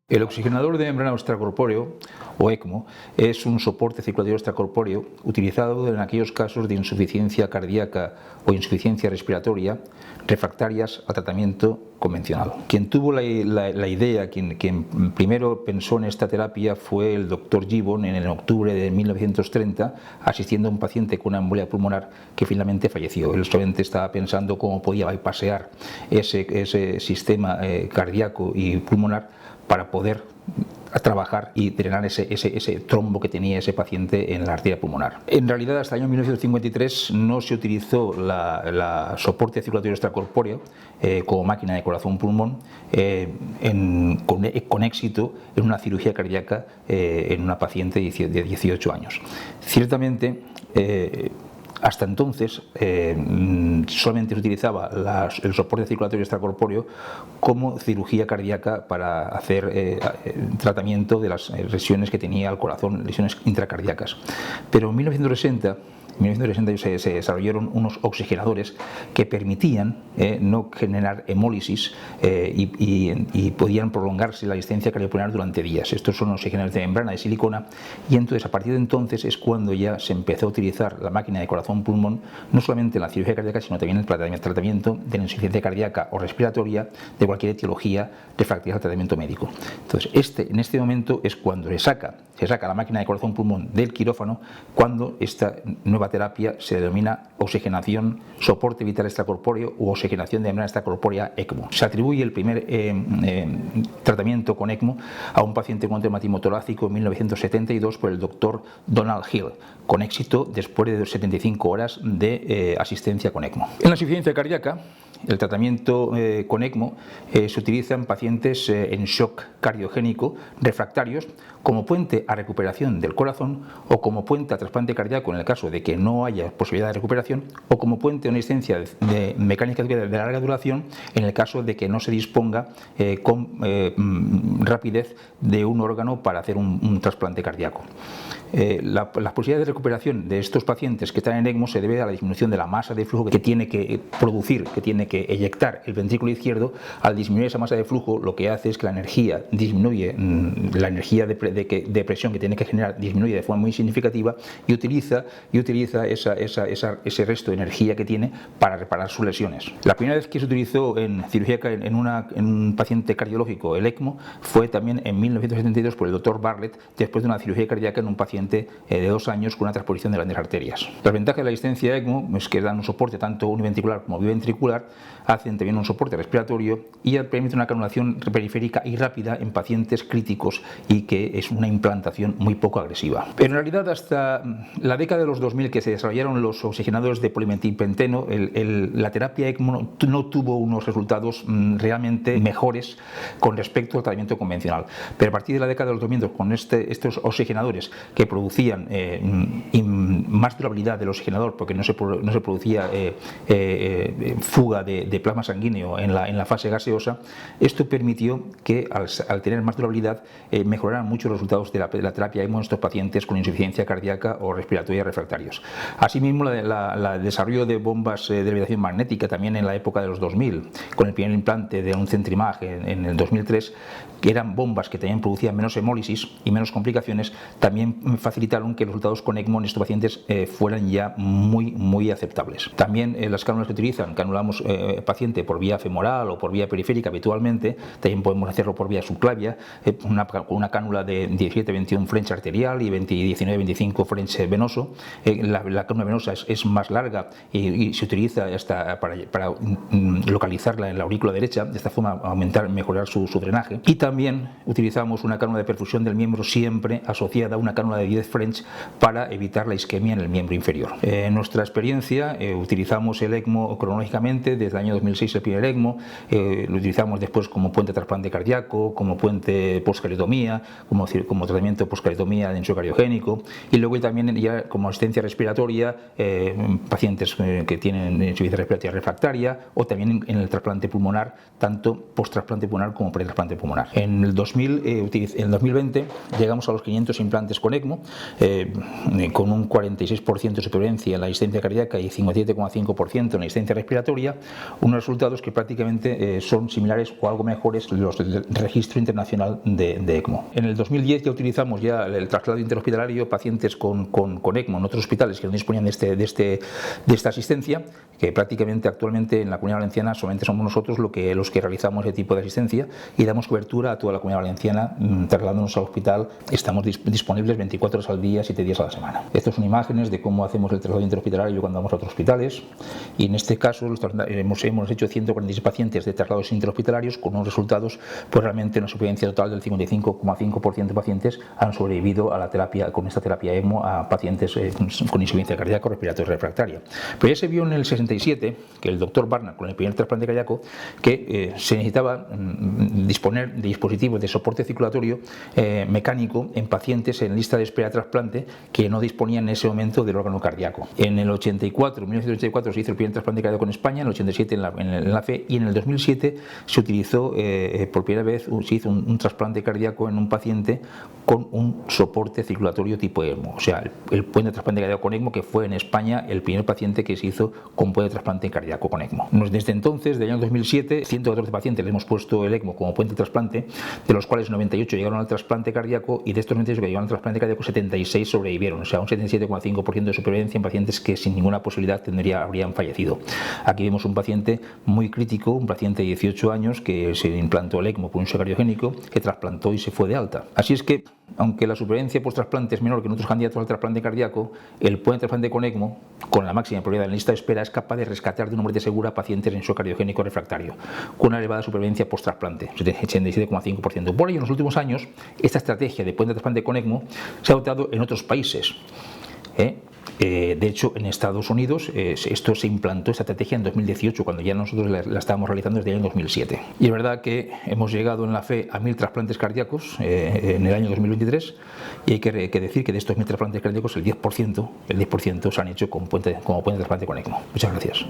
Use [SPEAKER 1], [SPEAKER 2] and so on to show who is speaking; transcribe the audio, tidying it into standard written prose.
[SPEAKER 1] El oxigenador de membrana extracorpóreo, o ECMO, es un soporte circulatorio extracorpóreo utilizado en aquellos casos de insuficiencia cardíaca o insuficiencia respiratoria refractarias al tratamiento convencional. Quien tuvo la idea, quien primero pensó en esta terapia fue el Dr. Gibbon en octubre de 1930, asistiendo a un paciente con una embolia pulmonar que finalmente falleció. Él solamente estaba pensando cómo podía bypassear ese sistema cardíaco y pulmonar para poder trabajar y drenar ese trombo que tenía ese paciente en la arteria pulmonar. En realidad, hasta el año 1953 no se utilizó la soporte circulatorio extracorpóreo como máquina de corazón-pulmón con éxito en una cirugía cardíaca en una paciente de 18 años. Ciertamente, hasta entonces solamente se utilizaba el soporte circulatorio extracorpóreo como cirugía cardíaca para hacer tratamiento de las lesiones que tenía el corazón, lesiones intracardíacas. Pero en 1960 se desarrollaron unos oxigenadores que permitían no generar hemólisis y podían prolongarse la asistencia cardiopulmonar durante días. Estos son los oxigenadores de membrana de silicona, y entonces a partir de entonces es cuando ya se empezó a utilizar la máquina de corazón-pulmón no solamente en la cirugía cardíaca, sino también en el tratamiento de la insuficiencia cardíaca o respiratoria de cualquier etiología refractaria al tratamiento médico. Entonces en este momento es cuando se saca la máquina de corazón-pulmón del quirófano, cuando esta nueva terapia se denomina oxigenación, soporte vital extracorpóreo u oxigenación de membrana extracorpórea ECMO. Se atribuye el primer tratamiento con ECMO a un paciente con traumatismo torácico en 1972 por el doctor Donald Hill, con éxito después de 75 horas de asistencia con ECMO. En la insuficiencia cardíaca, el tratamiento con ECMO se utiliza en pacientes en shock cardiogénico refractarios como puente a recuperación del corazón, o como puente a trasplante cardíaco en el caso de que no haya posibilidad de recuperación, o como puente a una asistencia de mecánica de larga duración en el caso de que no se disponga con rapidez de un órgano para hacer un trasplante cardíaco. La posibilidad de recuperación de estos pacientes que están en ECMO se debe a la disminución de la masa de flujo que tiene que producir, que tiene que eyectar el ventrículo izquierdo. Al disminuir esa masa de flujo, lo que hace es que la energía disminuye, la energía de presión que tiene que generar disminuye de forma muy significativa, y utiliza ese resto de energía que tiene para reparar sus lesiones. La primera vez que se utilizó en cirugía en un paciente cardiológico el ECMO fue también en 1972 por el Dr. Bartlett, después de una cirugía cardíaca en un paciente de 2 años con una transposición de grandes arterias. Las ventajas de la asistencia ECMO es que dan un soporte tanto univentricular como biventricular, hacen también un soporte respiratorio y permiten una canulación periférica y rápida en pacientes críticos, y que es una implantación muy poco agresiva. Pero en realidad, hasta la década de los 2000, que se desarrollaron los oxigenadores de polimetilpenteno, la terapia ECMO no tuvo unos resultados realmente mejores con respecto al tratamiento convencional. Pero a partir de la década de los 2000, con estos oxigenadores que producían más durabilidad del oxigenador, porque no se producía fuga de plasma sanguíneo en la fase gaseosa, esto permitió que al tener más durabilidad mejoraran mucho los resultados de la terapia ECMO en estos pacientes con insuficiencia cardíaca o respiratoria refractarios. Asimismo, el desarrollo de bombas de levitación magnética también en la época de los 2000, con el primer implante de un Centrimag en el 2003, que eran bombas que también producían menos hemólisis y menos complicaciones, también facilitaron que los resultados con ECMO en estos pacientes fueran ya muy aceptables. También las cánulas que utilizan, canulamos paciente por vía femoral o por vía periférica habitualmente, también podemos hacerlo por vía subclavia, con una cánula de 17-21 French arterial y 19-25 French venoso. La cánula venosa es más larga y se utiliza hasta para localizarla en la aurícula derecha, de esta forma mejorar su drenaje. Y también utilizamos una cánula de perfusión del miembro siempre asociada a una cánula de 10 French para evitar la isquemia en el miembro inferior. En nuestra experiencia utilizamos el ECMO cronológicamente desde el año 2006, el primer ECMO, lo utilizamos después como puente de trasplante cardíaco, como puente postcardiotomía, como tratamiento postcardiotomía de ensayo cardiogénico, y luego también ya como asistencia respiratoria, pacientes que tienen insuficiencia respiratoria refractaria, o también en el trasplante pulmonar, tanto post-trasplante pulmonar como pre-trasplante pulmonar. En el 2020 llegamos a los 500 implantes con ECMO, ECMO, con un 46% de supervivencia en la asistencia cardíaca y 57,5% en la asistencia respiratoria, unos resultados que prácticamente son similares o algo mejores los del registro internacional de ECMO. En el 2010 ya utilizamos el traslado interhospitalario, pacientes con ECMO en otros hospitales que no disponían de esta asistencia, que prácticamente actualmente en la Comunidad Valenciana solamente somos nosotros los que realizamos ese tipo de asistencia y damos cobertura a toda la Comunidad Valenciana, trasladándonos al hospital. Estamos disponibles 24 horas al día, 7 días a la semana. Estas son imágenes de cómo hacemos el traslado interhospitalario cuando vamos a otros hospitales, y en este caso hemos hecho 146 pacientes de traslados interhospitalarios con unos resultados, pues realmente una supervivencia total del 55,5% de pacientes han sobrevivido a la terapia, con esta terapia ECMO, a pacientes con insuficiencia cardíaca respiratoria refractaria. Pero ya se vio en el 67 que el doctor Barna, con el primer trasplante cardíaco, que se necesitaba disponer de dispositivos de soporte circulatorio mecánico en pacientes en lista de espera de trasplante que no disponían en ese momento del órgano cardíaco. En el 1984 se hizo el primer trasplante cardíaco en España, en el 87 en la FE, y en el 2007 se utilizó por primera vez, se hizo un trasplante cardíaco en un paciente con un soporte circulatorio tipo ECMO, o sea, el puente de trasplante cardíaco con ECMO, que fue en España el primer paciente que se hizo con puente de trasplante cardíaco con ECMO. Desde entonces, del año 2007, 114 pacientes le hemos puesto el ECMO como puente de trasplante, de los cuales 98 llegaron al trasplante cardíaco, y de estos 98 que llegaron al trasplante cardíaco, 76 sobrevivieron, o sea, un 77,5% de supervivencia en pacientes que sin ninguna posibilidad habrían fallecido. Aquí vemos un paciente muy crítico, un paciente de 18 años que se implantó el ECMO por un uso cardiogénico, que trasplantó y se fue de alta. Así es que, aunque la supervivencia post-trasplante es menor que en otros candidatos al trasplante cardíaco, el puente de trasplante con ECMO, con la máxima prioridad en la lista de espera, es capaz de rescatar de una muerte segura a pacientes en shock cardiogénico refractario, con una elevada supervivencia post-trasplante, 87,5%. Por ello, en los últimos años, esta estrategia de puente de trasplante con ECMO se ha adoptado en otros países. De hecho, en Estados Unidos esto se implantó, esta estrategia, en 2018, cuando ya nosotros la estábamos realizando desde el año 2007. Y es verdad que hemos llegado en la FE a 1000 trasplantes cardíacos en el año 2023, y hay que decir que de estos 1000 trasplantes cardíacos el 10% se han hecho como puente de trasplante con ECMO. Muchas gracias.